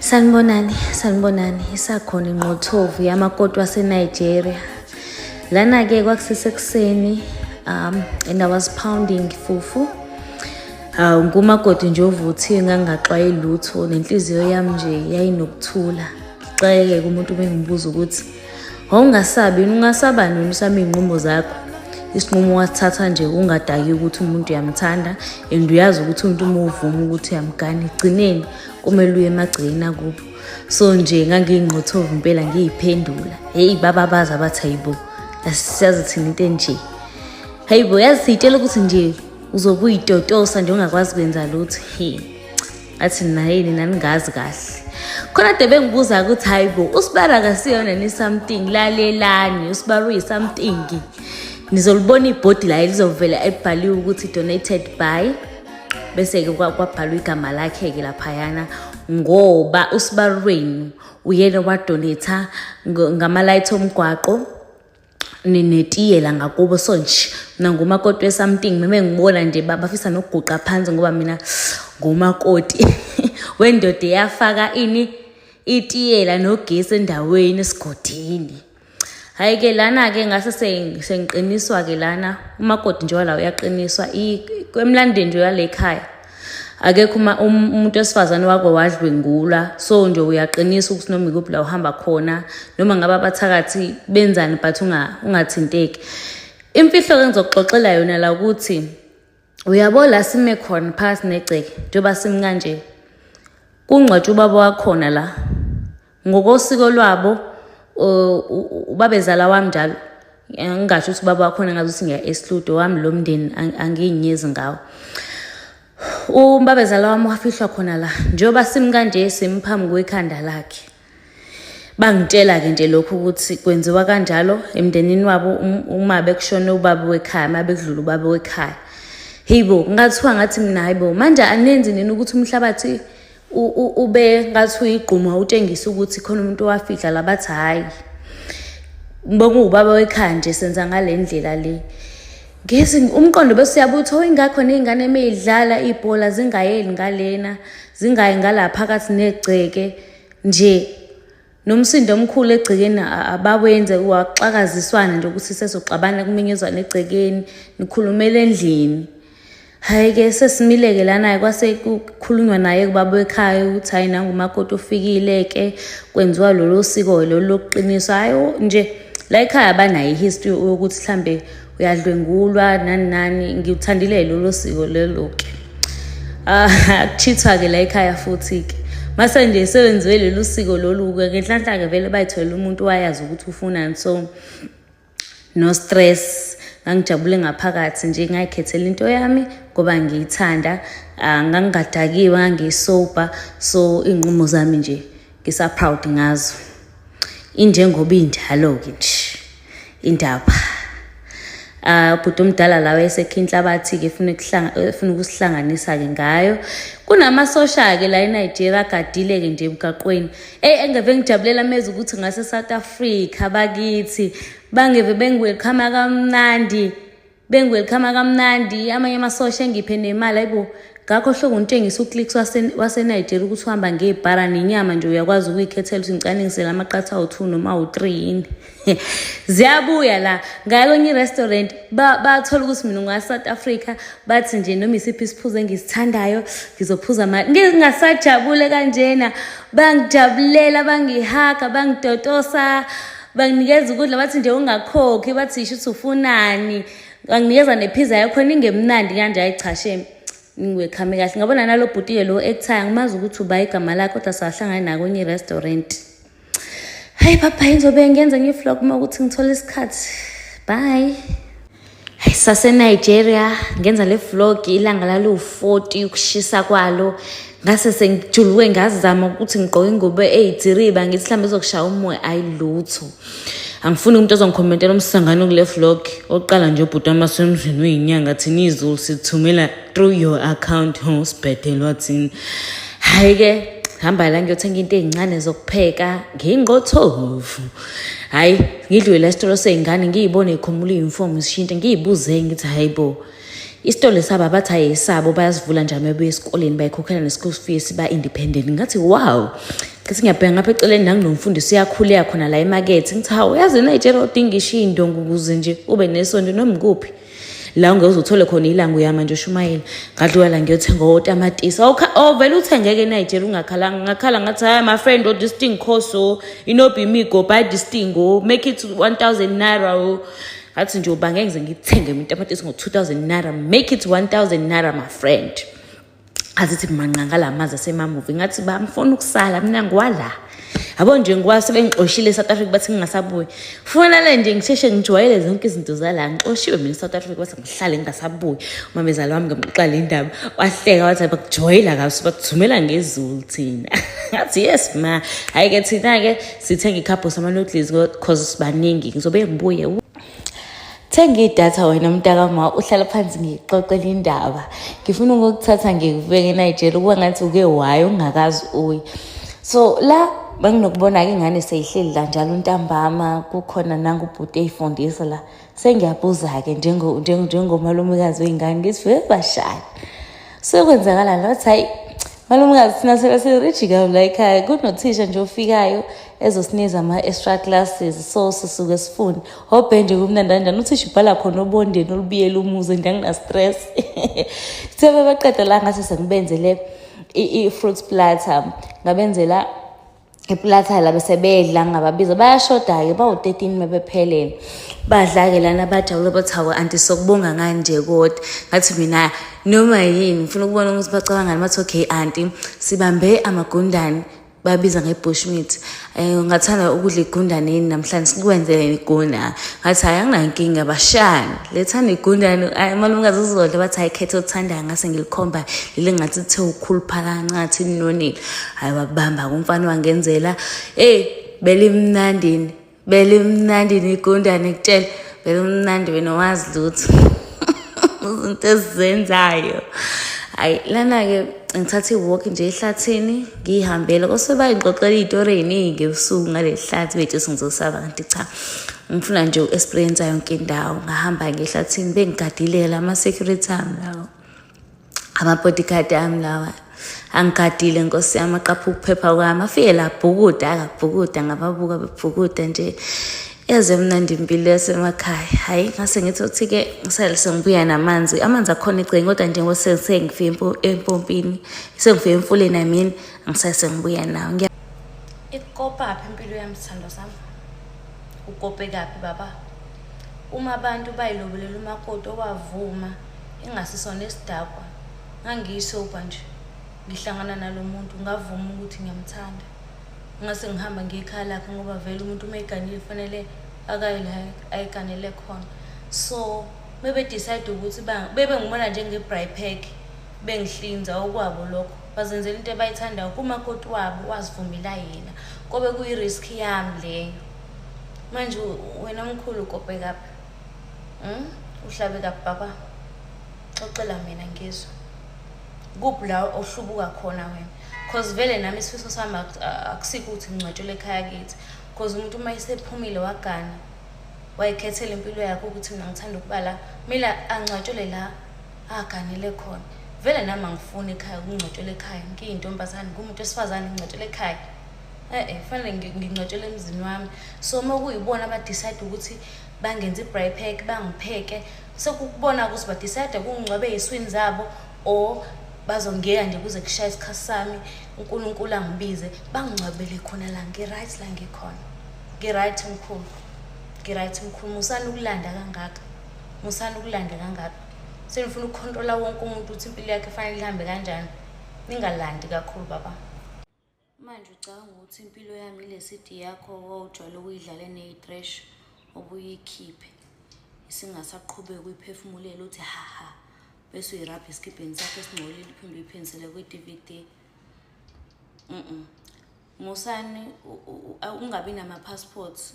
Sanibonani, isakhona inqothovu yamakoti waseNigeria. Lana-ke kwakusesekuseni, and I was pounding fufu. Ngumakoti nje ovuthiwe ngangingaxwayeli lutho, nenhliziyo yami nje yayinokuthula. Ngixakeke umuntu bengibuza ukuthi, "Awungasabi, ungasabani usami iy'nqumo zakho?" Isinqumo wasithatha nje ungadaki ukuthi umuntu uyamthanda and uyazi ukuthi umuntu uma uvuma ukuthi uyamgana egcineni kumele uye emagcekeni akubo. So nje ngangiyingqothovu impela ngiyiphendula. Hey bababazi abathi hayibo, asisazi thina into enje. Hayibo yazi siyitshela ukuthi nje uzobe uyitotosa nje ungakwazi kwenza lutho. Athi nayini naningazi kahle. Khona de bengibuza ukuthi hayibo usibara kasiyona ni something lalelani, usibara uyi something. Nizolibona ibhodi la elizovela ebhaliwe ukuthi donated by, bese ke kwabhalwa igama lakhe ke laphayana, ngoba usibarweni uyena wadonate ngama-light omgwaqo netiyela ngakubo. So nje mina ngumakoti we-something, meme ngibona nje bafisa nokuguqa phansi ngoba mina ngumakoti wendoda eyafaka itiyela nogesi endaweni esigodini. Hayi-ke lana-ke ngase sengiqiniswa-ke lana, umakoti nje wala uyaqiniswa kwemlandeni nje yale ekhaya. Akekho umuntu wesifazane wako wadlwengula, so nje uyaqinisa ukuthi noma ikuphi la uhamba khona, noma ngaba bathakathi benzani but ungathinteki. Imfihlo-ke ngizokuxoxela yona la ukuthi, uyabo la sime khona phakathi negceke, njengoba simi kanje, kungcwatshwa ubaba wakhona la. Ngokosiko lwabo, ubabezala wami njalo, ngingasho ukuthi ubaba wakhona ngazuthi ngiya eShludo wami lo mndeni angiyinyezi ngawo. Ubabezala wami wafihlwa khona la, njengoba simi kanje simphambi kwekhanda lakhe. Bangitshela-ke nje lokhu ukuthi kwenziwa kanjalo emndenini wabo uma bekushone ubaba wekhaya, uma bekudlula ubaba wekhaya. Hibo ngathiwa ngathi mina hayibo manje anenzi nini ukuthi umhlabathi ube ngathi uyigquma utshengisa ukuthi khona umuntu owafihla la, bathi hayi mbonga ubaba wekhaya nje senza ngale ndlela le. Ngezi umqondo bese uyabutho ingakho nezingane emidlala ibhola zingayeli ngalena, zingayi ngala phakathi negceke nje nomsindo omkhulu egcekeni abawenze, waxakaziswana nje ukuthi sesoxabana kuminyezwa negcekeni nikhulumela endlini. Hayi-ke sesimile-ke lana kwase kukhulunywa naye kubaba wekhaya ukuthi hayi nangumakoti ofikile-ke kwenziwa lolo siko lolo lokuqiniswa. Hayi nje la ekhaya banayo ihistory yokuthi mhlambe uyadlwengulwa nani ngiyuthandile lolo siko lelo-ke. Akuchithwa-ke la ekhaya futhi-ke mase nje sewenziwe lelo siko lolu-ke ngenhlanhla-ke vele bayithwele umuntu wayazi ukuthi ufunani. So no stress, ngangijabule ngaphakathi nje ngayikhethela into yami ngoba ngiyithanda. Ngangingadakiwe, ngangisober, so iy'nqumo zami nje ngisa-proud ngazo. Injengoba injalo-ke nje indaba. Ubhuti omdala la wayesekha inhlabathi-ke efuna ukusihlanganisa-ke ngayo. Kunamasosha-ke la eNigeria agadile-ke nje emgaqweni. Engeve ngijabulela meze ukuthi ngase South Africa bakithi bangeve bengiwelkhama kamnandi. Amanye amasosha engiphe nemali ayibo ngakho hlobo ngitshengisa uClicks waseNigeria ukuthi uhamba ngebhara nenyama nje uyakwazi ukuyikhethela ukuthi ngicane ngisela amaqatha awu-2 noma awu-3 yini. Ziyabuya la ngaya kwenye restaurant bathola ukuthi mina unga-South Africa, bathi nje noma isiphi isiphuzo engisithandayo ngizophuza ngingasajabule kanjena. Bangijabulela, bangihaga, bangidotosa, banginikeza ukudla, bathi nje ungakhokhi, bathi isho ukuthi ufunani, banginikeza nepizza yakho ningemnandi kanje. Hayi cha shame ngiwekhame kahle. Ngabona nalo bhutiye lo ekhaya ngimazi ukuthi uba igama lakhe kodwa sahlangana na kwenye restaurant. Hayi papa ngizobe ngenza nge-vlog uma ukuthi ngithola isikhathi. Bye. Hayi saseNigeria ngenza le vlog ilanga lalu-40 ukushisa kwalo. Ngase sengijuluke ngazama ukuthi ngigqoke ingubo eyithiriba ngithi mhlambe ezokushaya umoya ayilutho. Angifuni umuntu ozongikhomentela umsangano kule vlog. Oqala nje ubhuti amasemzini weyinyanga thina izulu sithumela through your account. Sibhedelwa thina. Hayi-ke hamba la ngiyothenga into ey'ncane zokupheka ngiyingqothovu. Hayi ngidlule la sitolo sey'ngane ngiyibone ikhumula iy'uniform zishintshe, ngiy'buze ngithi hayibo isitolo sabo bathi ayisabo bayasivula nje mebuye esikoleni bayikhokhela ne-school fees ba-independent. Ngathi wow, ngathi ngiyabheka ngapha eceleni nanginomfundisi uyakhuleka khona la emakethe. Ngithi hawu, yazi eNigeria udinga ishindongo ukuze nje ube nesonto noma ikuphi la ungeze uthole khona ilanga uyama nje ushumayela. Ngadlula la ngiyothenga otamatisi. Vele uthengeke eNigeria ungakhalanga. Ngakhala ngathi hayi my friend, this thing costs so inobi me go buy this thing make it 1000 naira ngathi nje uba ngeke ngithenge itamatisi ngo-2000 naira, make it 1000 naira my friend. Azithi manqa la maza semamuvi ngathi bamfuna ukusala mina ngiwala. Yabo nje ngwasebengixoshile eSouth Africa bathi ngingasabuyi. Kufanele nje ngisheshe ngijwayele zonke izinto zala. Ngixoshiwe mina eSouth Africa bathi ngihlale ngingasabuyi. Umamezala wami ngamqala indaba wahleka wathi bakujwayela kahle bakuthumela ngezulu thina. Ngathi yes ma, hayi ke thina ke sithenga ikhapho sama noodles because sibaningi ngizobe ngibuye. Thenga idatha wena mntakama, uhlala phansi ngixoxela indaba. Ngifuna ukukuthatha ngikubeke eNigeria kuba ngathi uke wayo ungakazi uyi. So la banginokubona ke ingane seyihleli la njalo untambama kukhona nangubhuti eyifundisa la. Sengiyabuza ke njengomalumekazi weingane ngithi bashaya. Sekwenzakala la wathi hayi malumekazi thina sirich kabi la ekhaya, kunothisha nje ofikayo ezosinikeza ama-extra classes so sisuke sifune hobe nje kumnandi kanjani uthisha ubhala khona obondeni olubiyela umuze nje angina-stress. Sebe baqeda la ngase sengibenzele i-fruit platter, ngabenzela iplatter la bese bedla ngababiza bayashoda-ke bawu-13 mebephelele badla-ke lana bajabule bathi hawu anti sokubonga nganje kodwa ngathi mina noma yini ngifuna ukubona ukuthi bacabangani bathi okay anti sibambe amagundane babiza nge-bushmeat. Ngathanda ukudla igundane yini namhlanje sikwenzele igunda. Ngathi hayi anginankinga bashani lethani igundane. Malumekazi uzodla bathi hayi khetha othandayo ngase ngilikhomba leli ngathi lithe ukhuluphaka ngathi ninonile. Hayi babamba kumfana wangenzela belimnandini igundane kutshela belimnandi wena wazi lutho izinto ezizenzayo. Hayi lana-ke ngithatha i-walk nje ehlathini ngiyihambela kose bayingxoxela iy'tori ey'ningi ebusuku ngale hlathi bethu ngizosaba kanti cha ngifuna nje u-experience yonke indawo. Ngahamba ngehlathini bengigadile la ama-security ami lawo ama-bodyguard ami lawa angigadile nkosi yami aqapha ukuphepha kwami afike la bhukuda ngababuka bebhukuda nje. Yaze mnandi impilo yasemakhaya. Hayi ngase ngithi uthi-ke sengibuya namanzi akhona egcekeni kodwa nje ngifike empompini sengifike emfuleni amini ngibuya nawo. Ikopaphi impilo yami sithando sami? Ukope kaphi baba? Uma abantu bayilobelela umakoti owavuma engasisona esidakwa ngangiyisopa nje ngihlangana nalo muntu ngavuma ukuthi ngiyamthanda. Ngase ngihamba ngekhaya lakhe ngoba vele umuntu uma eganile kufanele ayiganele khona. So bebe decide ukuthi bebe ngibona njenge-braai pack bengihlinza okwabo lokho bazenzela into abayithandayo kumakoti wabo wazivumela yena kobe kuyi-risk yami leyo. Manje wena mkhulu ukope kaphi? Uhlabe kaphi baba? Xoxela mina ngizwe. Kuphi la ohlubuka khona wena? Cause vele nami isifiso sami akusiko ukuthi ngingcwatshele ekhaya kithi. Cause umuntu uma esephumile wagana wayikhethela impilo yakhe ukuthi mina ngithanda ukuba la mina angcwatshele la aganele khona. Vele nami angifuni ekhaya ukungcwatshela ekhaya ngiyintombazane ngumuntu wesifazane ngingcwatshele ekhaya. Fanele ngingcwatshele emzini wami. So uma kuyibona abadecide ukuthi bangenza i-braai pack bangipheke sekukubona ukuthi badecide ukungcwabe ey'swini zabo or bazongeka nje kuze kushaya isikhathi sami uNkulunkulu angibize bangingcwabele khona la ngi-right la ngikhona. Ngi-right mkhulu musani ukulanda kangaka senifuna ukukhontrola wonke umuntu ukuthi impilo yakhe fanele ihambe kanjani. Ningalandi kakhulu baba. Manje ucabanga ukuthi impilo yami ile CD yakho owawujwayele ukuyidlala eneyi-trash obuyikhiphe isingasaqhubeki uyiphefumulela uthi haha bese uyirapha esikibheni sakho esingcolile iphinde uyiphindisele kwi-DVD. Musani ungabi nama-passports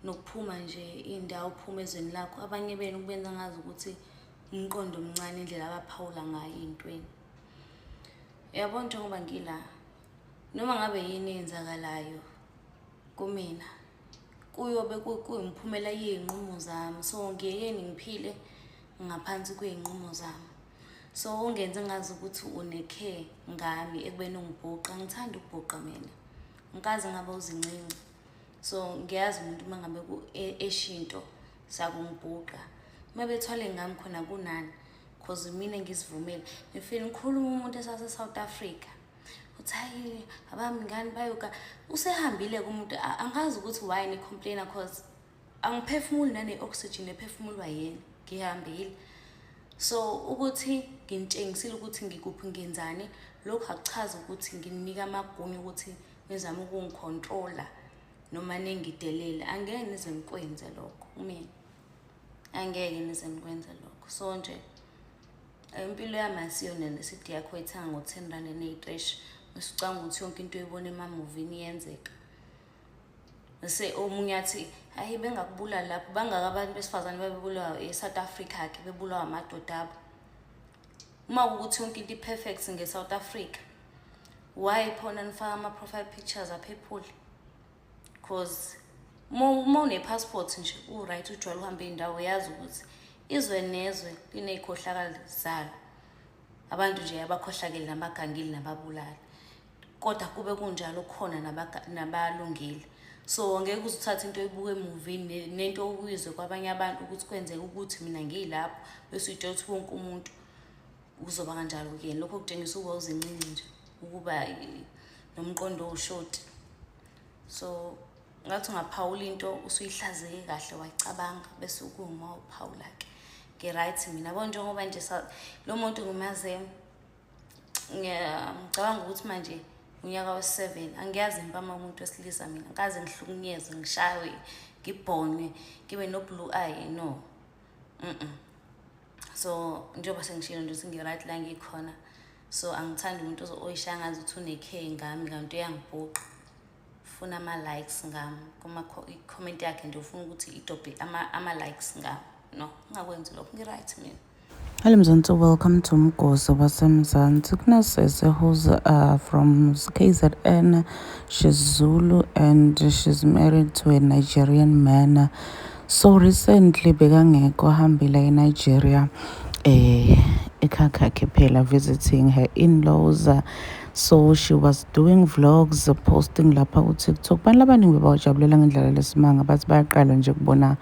nokuphuma nje indawo uphuma ezweni lakho. Abanye benu kubenza ngazi ukuthi umqondo omncane indlela abaphawula ngayo ey'ntweni. Uyabona njengoba ngila noma ngabe yini eyenzakalayo kumina kuyobe kuyimphumela yey'nqumo zami. So ngiyekeni ngiphile ngaphansi kwey'nqumo zami. So ungenze ngazi ukuthi une-care ngami ekubeni ungibhuqa. Ngithanda ukubhuqa mina, ngikaze ngaba uzincinci. So ngiyazi umuntu uma ngabe eshinto sakungibhuqa. Uma bethwale ngami khona kunani, cause mina ngizivumele. Ngifike ngikhuluma umuntu esase-South Africa, uthi hayi abami ngani bayoka. Usehambile-ke umuntu, angazi ukuthi why ni-complainer cause angiphefumuli nane-oxygen ephefumulwa yena, ngihambile. So ukuthi nginitshengisile ukuthi ngikuphi ngenzani, lokhu akuchazi ukuthi nginika amagunya ukuthi nizame ukungicontrola noma ningidelele. Angeke nize nikwenze lokho mina, angeke nize nikwenze lokho. So nje impilo yami asiyona nesithi yakhwethanga ngo-R10 usicanga ukuthi yonke into oyibona emamuvini iyenzeka. Bese omunye athi hayi bengakubulala lapho, bangaka abantu besifazane babebulawa e-South Africa ke bebulawa amadoda abo. Uma ukuthi yonke into i-perfect nge-South Africa, why phona nifaka ama-profile pictures aphephule? Cause uma une-passport nje u-right ujwayele uhambe iy'ndawo, yazi ukuthi izwe nezwe liney'khohlakali zalo. Abantu nje abakhohlakele nabagangile nababulali, kodwa kube kunjalo khona nabalungile. So ngeke uze uthathe into oyibuka emuvini nento okuyizwe kwabanye abantu ukuthi kwenzeka ukuthi mina ngiyilapho bese uyitshela ukuthi wonke umuntu uzoba kanjalo kuyena. Lokho kutshengisa ukuba uzincinci nje, ukuba nomqondo owushoti. So ngathi ungaphawula into usuyihlazeke kahle wayicabanga bese ukuma uphawula-ke. Ngi-right mina yabo, njengoba nje lo muntu ngimaze, ngicabanga ukuthi manje unyaka wesi-7, angiyazi impama umuntu wesilisa mina, ngikaze ngihlukunyezwe, ngishaywe, ngibhonwe, ngibe no-blue eye, no. So njengoba sengishilo nje ukuthi ngi-right la ngikhona. So angithandi umuntu oyishaya ngazi ukuthi une-care ngami kanti uyangibhuqa, ufuna ama-likes ngami kuma-comment yakhe nje, ufuna ukuthi idobhe ama-likes ngami. No, ngingakwenzi lokho, ngi-right mina. Hello Mzansi, welcome to Mgosi waseMzansi. Kunesese who's from KZN. She's Zulu and she's married to a Nigerian man. So recently bekangekho hambile eNigeria ekhaya phela visiting her in-laws. So she was doing vlogs, posting lapha ku TikTok. Bantu abaningi bebawajabulela ngendlela lesimanga, bathi bayaqala nje kubona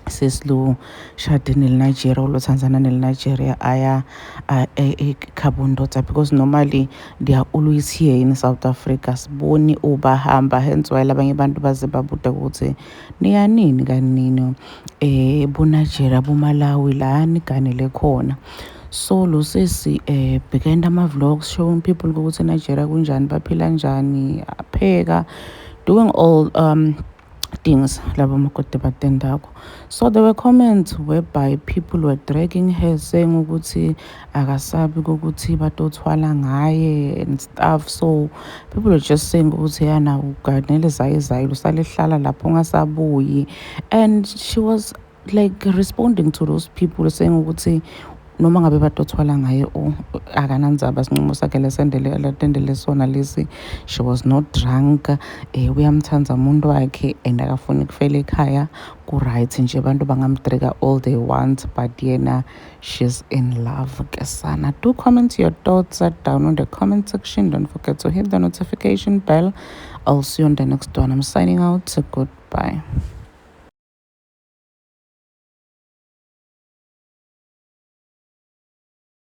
seslu shade nel-Nigeria ulo-Tanzania nel-Nigeria aya eKhabondota, because normally they are always here in South Africa. Siboni ubahamba, hence why labanye abantu baze babuda ukuthi niya nini kanini bo-Nigeria bo-Malawi lani kanele khona. So lo sesi began ama-vlogs showing people ukuthi eNigeria kunjani, baphila njani, apheka, doing all things labo makoti batendako. So there were comments whereby people were dragging her, saying ukuthi akasabi ukuthi batothwala ngaye and stuff. So people were just saying ukuthi yana uganele zayi usale hlala lapho ungasabuyi. And she was like responding to those people saying ukuthi noma ngabe batothwala ngaye akanandzaba sinqumo sakhe latendele sona lesi. She was not drunk, uyamthanda umuntu wakhe and akafuni kufela ekhaya, ku-right nje abantu bangamdrega all they want, but yena she's in love ke sana. Do comment your thoughts down on the comment section. Don't forget to hit the notification bell. I'll see you on the next one. I'm signing out. Goodbye.